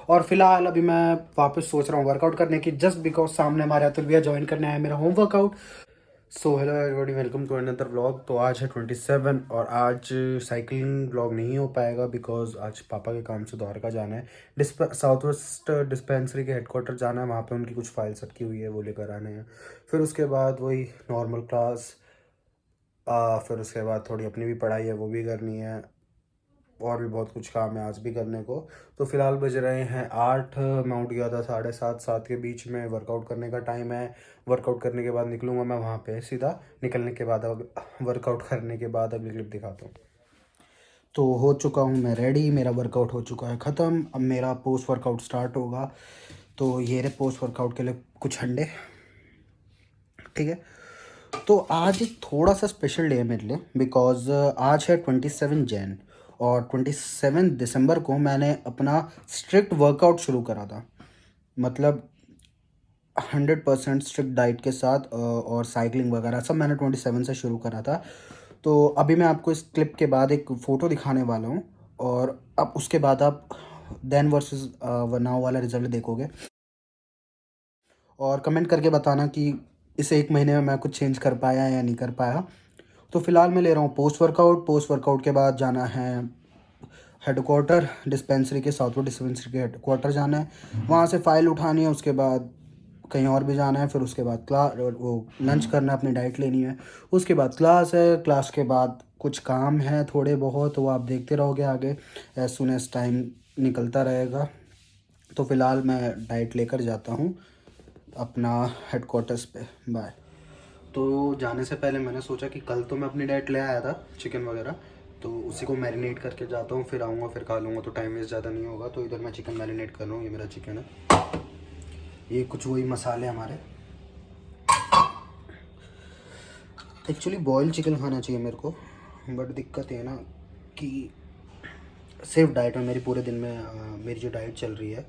और फिलहाल अभी मैं वापस सोच रहा हूँ वर्कआउट करने की, जस्ट बिकॉज सामने हमारे अतुल भैया ज्वाइन करने आए मेरा home workout. So hello everybody, welcome to another vlog. तो आज है 27 और आज साइकिलिंग व्लॉग नहीं हो पाएगा बिकॉज आज पापा के काम से द्वारका जाना है। साउथ वेस्ट डिस्पेंसरी के हेडक्वार्टर जाना है, वहाँ पे उनकी कुछ फाइल्स अटकी हुई है, वो लेकर आने हैं। फिर उसके बाद वही नॉर्मल क्लास, फिर उसके बाद थोड़ी अपनी भी पढ़ाई है वो भी करनी है, और भी बहुत कुछ काम है आज भी करने को। तो फिलहाल बज रहे हैं 8। मैं उठ गया था 7:30, 7 के बीच में वर्कआउट करने का टाइम है। वर्कआउट करने के बाद निकलूँगा मैं वहाँ पे सीधा। निकलने के बाद अब वर्कआउट करने के बाद अगली क्लिप दिखाता हूँ। तो हो चुका हूँ मैं रेडी, मेरा वर्कआउट हो चुका है ख़त्म। अब मेरा पोस्ट वर्कआउट स्टार्ट होगा। तो ये रहे पोस्ट वर्कआउट के लिए कुछ अंडे, ठीक है। तो आज एक थोड़ा सा स्पेशल डे है मेरे लिए बिकॉज आज है 27 जैन और 27 दिसंबर को मैंने अपना स्ट्रिक्ट वर्कआउट शुरू करा था। मतलब 100% स्ट्रिक्ट डाइट के साथ और साइकिलिंग वगैरह सब मैंने 27 से शुरू करा था। तो अभी मैं आपको इस क्लिप के बाद एक फ़ोटो दिखाने वाला हूँ और अब उसके बाद आप देन वर्सेस नाउ वाला रिजल्ट देखोगे और कमेंट करके बताना कि इस एक महीने में मैं कुछ चेंज कर पाया या नहीं कर पाया। तो फिलहाल मैं ले रहा हूँ पोस्ट वर्कआउट। पोस्ट वर्कआउट के बाद जाना है हेडक्वार्टर डिस्पेंसरी के, साउथ वेस्ट डिस्पेंसरी के हेडक्वार्टर जाना है, वहाँ से फ़ाइल उठानी है। उसके बाद कहीं और भी जाना है। फिर उसके बाद क्लास, वो लंच करना है, अपनी डाइट लेनी है। उसके बाद क्लास है, क्लास के बाद कुछ काम है थोड़े बहुत, वो आप देखते रहोगे आगे एज सुन एज टाइम निकलता रहेगा। तो फ़िलहाल मैं डाइट लेकर जाता हूँ अपना हेडक्वार्टर्स पे। बाय। तो जाने से पहले मैंने सोचा कि कल तो मैं अपनी डाइट ले आया था चिकन वगैरह, तो उसी को मैरिनेट करके जाता हूँ, फिर आऊँगा फिर खा लूँगा, तो टाइम वेस्ट ज़्यादा नहीं होगा। तो इधर मैं चिकन मैरिनेट कर रहा हूँ। ये मेरा चिकन है, ये कुछ वही मसाले हमारे। एक्चुअली बॉयल चिकन खाना चाहिए मेरे को, बट दिक्कत है ना कि सेफ डाइट में मेरी पूरे दिन में मेरी जो डाइट चल रही है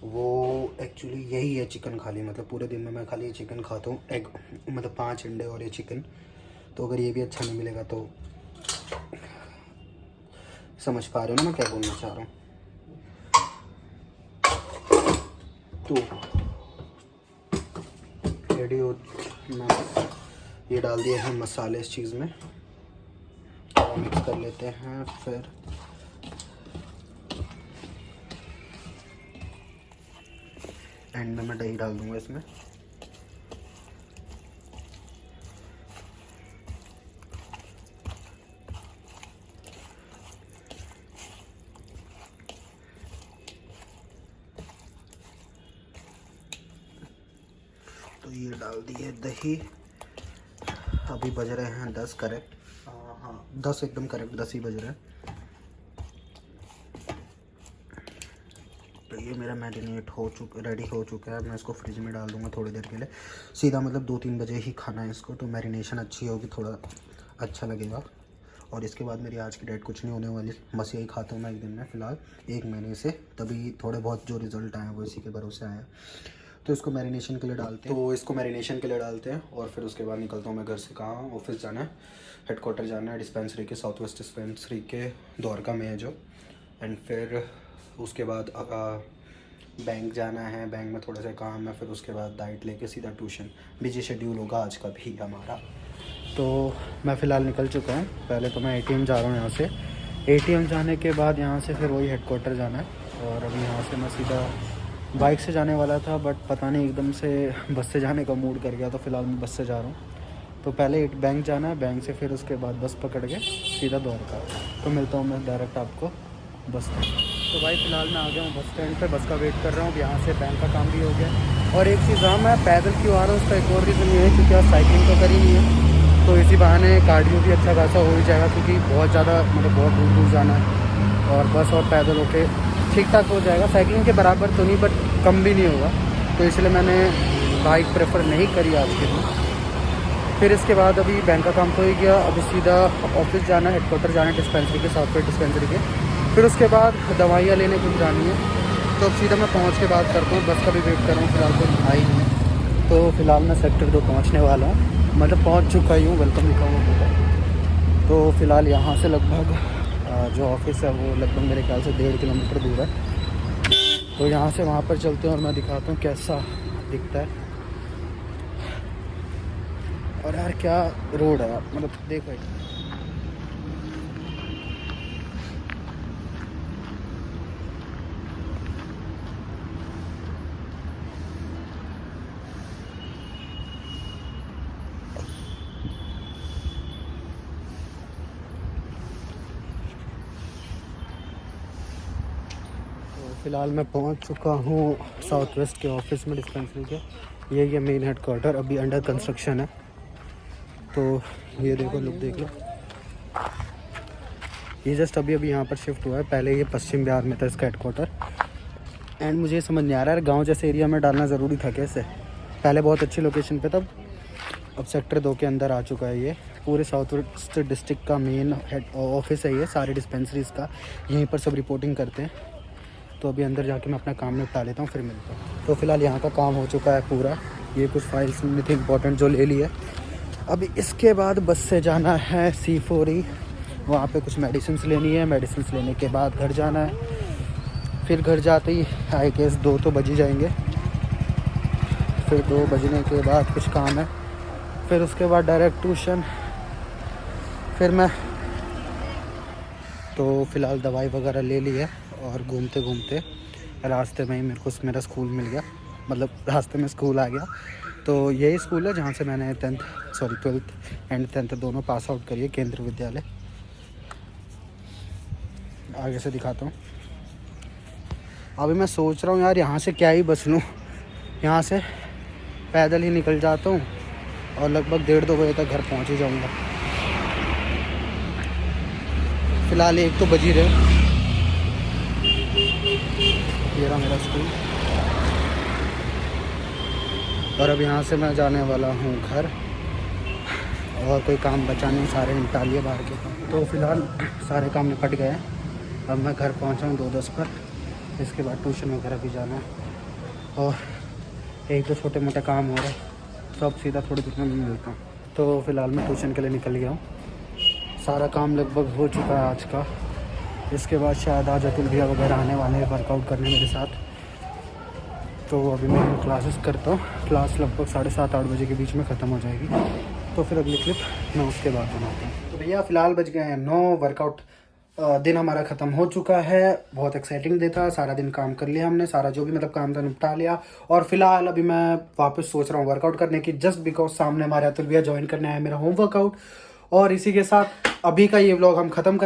वो एक्चुअली यही है चिकन खाली। मतलब पूरे दिन में मैं खाली चिकन खाता हूँ, एग मतलब 5 अंडे और ये चिकन। तो अगर ये भी अच्छा नहीं मिलेगा तो समझ पा रहे हो ना मैं क्या बोलना चाह रहा हूँ। तो रेडी हो, मैं ये डाल दिए हैं मसाले इस चीज़ में, मिक्स कर लेते हैं। फिर एंड में मैं दही डाल दूँगा इसमें। तो ये डाल दिए दही। अभी बज रहे हैं 10 करेक्ट, हाँ 10 एकदम करेक्ट, 10 ही बज रहे हैं। तो ये मेरा मैरिनेट रेडी हो चुका है। मैं इसको फ्रिज में डाल दूँगा थोड़ी देर के लिए, सीधा मतलब 2-3 बजे ही खाना है इसको। तो मैरिनेशन अच्छी होगी, थोड़ा अच्छा लगेगा। और इसके बाद मेरी आज की डाइट कुछ नहीं होने वाली, बस यही खाता हूँ मैं एक दिन में फ़िलहाल 1 महीने से। तभी थोड़े बहुत जो रिज़ल्ट आए हैं वो इसी के भरोसे आए हैं। तो इसको मैरिनेशन के लिए डालते हैं और फिर उसके बाद निकलता हूँ मैं घर से। कहाँ? ऑफिस जाना है, हेडक्वार्टर जाना है डिस्पेंसरी के, साउथ वेस्ट डिस्पेंसरी के द्वारका में है जो। एंड फिर उसके बाद बैंक जाना है, बैंक में थोड़ा सा काम है। फिर उसके बाद डाइट लेके सीधा ट्यूशन। बिजी शेड्यूल होगा आज का भी हमारा। तो मैं फ़िलहाल निकल चुका हूँ। पहले तो मैं ATM जा रहा हूँ यहाँ से। ATM जाने के बाद यहाँ से फिर वही हेडक्वार्टर जाना है। और अभी यहाँ से मैं सीधा बाइक से जाने वाला था, बट पता नहीं एकदम से बस से जाने का मूड कर गया, तो फ़िलहाल मैं बस से जा रहा हूँ। तो पहले एक बैंक जाना है, बैंक से फिर उसके बाद बस पकड़ के सीधा द्वारका। तो मिलता हूँ मैं डायरेक्ट आपको बस स्टैंड। तो भाई फ़िलहाल मैं आ गया हूँ बस स्टैंड पे, बस का वेट कर रहा हूँ। यहाँ से बैंक का काम भी हो गया। और एक चीज़, हाँ मैं पैदल क्यों आ रहा हूँ उसका एक और रीज़न ये है क्योंकि आज साइकिलिंग तो करी नहीं है, तो इसी बहाने कार्डियो भी अच्छा खासा हो ही जाएगा। क्योंकि बहुत ज़्यादा मतलब बहुत दूर दूर जाना है और बस और पैदल होके ठीक ठाक हो जाएगा। साइकिलिंग के बराबर तो नहीं बट कम भी नहीं होगा, तो इसलिए मैंने बाइक प्रेफर नहीं करी आज के दिन। फिर इसके बाद अभी बैंक का काम तो ही गया, अभी सीधा ऑफिस जाना है, हेडक्वार्टर जाना है डिस्पेंसरी के, साउथ वेस्ट डिस्पेंसरी के। फिर उसके बाद दवाइयाँ लेने कुछ जानी है, तो अब सीधा मैं पहुँच के बात करता हूँ। बस का भी वेट कर रहा हूँ, फिलहाल तो आई नहीं है। तो फिलहाल मैं सेक्टर 2 पहुँचने वाला हूँ, मतलब पहुँच चुका ही हूँ, वेलकम लिखा हुआ होगा। तो फिलहाल यहाँ से लगभग जो ऑफिस है वो लगभग मेरे ख्याल से 1.5 किलोमीटर दूर है। तो यहाँ से वहाँ पर चलते हैं और मैं दिखाता हूँ कैसा दिखता है। और यार क्या रोड है, मतलब देखो फ़िलहाल मैं पहुंच चुका हूं साउथ वेस्ट के ऑफिस में, डिस्पेंसरी के। ये मेन हेड क्वार्टर अभी अंडर कंस्ट्रक्शन है। तो ये देखो, लुक देख लो। ये जस्ट अभी यहाँ पर शिफ्ट हुआ है, पहले ये पश्चिम बिहार में था इसका हेड क्वार्टर। एंड मुझे समझ नहीं आ रहा है गाँव जैसे एरिया में डालना ज़रूरी था कैसे। पहले बहुत अच्छी लोकेशन पे था, अब सेक्टर 2 के अंदर आ चुका है। ये पूरे साउथ वेस्ट डिस्ट्रिक्ट का मेन हेड ऑफिस है, ये सारे डिस्पेंसरीज़ का यहीं पर सब रिपोर्टिंग करते हैं। तो अभी अंदर जाके मैं अपना काम निपटा लेता हूँ, फिर मिलता हूँ। तो फ़िलहाल यहाँ का काम हो चुका है पूरा। ये कुछ फाइल्स में थी इंपॉर्टेंट जो ले ली है। अभी इसके बाद बस से जाना है C4E, वहाँ पे कुछ मेडिसिन लेनी है। मेडिसिन लेने के बाद घर जाना है। फिर घर जाते ही आई गेस 2 तो बज ही जाएंगे। फिर 2 बजने के बाद कुछ काम है, फिर उसके बाद डायरेक्ट ट्यूशन। फिर मैं तो फ़िलहाल दवाई वगैरह ले ली है और घूमते घूमते रास्ते में ही मेरा स्कूल मिल गया, मतलब रास्ते में स्कूल आ गया। तो यही स्कूल है जहाँ से मैंने 12th एंड 10th दोनों पास आउट करी है, केंद्रीय विद्यालय। आगे से दिखाता हूँ। अभी मैं सोच रहा हूँ यार यहाँ से क्या ही बस लूँ, यहाँ से पैदल ही निकल जाता हूँ और लगभग 1:30-2 बजे तक घर पहुँच ही जाऊँगा। फ़िलहाल 1 तो बज ही रहे। ये रहा मेरा स्कूल और अब यहाँ से मैं जाने वाला हूँ घर। और कोई काम बचा नहीं, सारे निपटा लिए बाहर के काम। तो फ़िलहाल सारे काम निपट गए हैं। अब मैं घर पहुँचा हूँ 2:10 पर। इसके बाद ट्यूशन वगैरह भी जाना है और 1-2 छोटे मोटे काम हो रहे हैं, तो अब सीधा थोड़ी देर में मिलता हूँ। तो फ़िलहाल मैं ट्यूशन के लिए निकल गया हूँ। सारा काम लगभग हो चुका है आज का। इसके बाद शायद आज अतुल भैया वगैरह आने वाले हैं वर्कआउट करने मेरे साथ। तो अभी मैं क्लासेस करता हूँ। क्लास लगभग 7:30-8 बजे के बीच में ख़त्म हो जाएगी। तो फिर अगली क्लिप मैं उसके बाद बनाता हूँ। तो भैया फ़िलहाल बज गए हैं 9। वर्कआउट दिन हमारा ख़त्म हो चुका है। बहुत एक्साइटिंग डे था, सारा दिन काम कर लिया हमने, सारा जो भी मतलब काम था निपटा लिया। और फिलहाल अभी मैं वापस सोच रहा हूँ वर्कआउट करने की, जस्ट बिकॉज सामने हमारे अतुल भैया ज्वाइन करने आए मेरा होम वर्कआउट। और इसी के साथ अभी का ये व्लॉग हम ख़त्म कर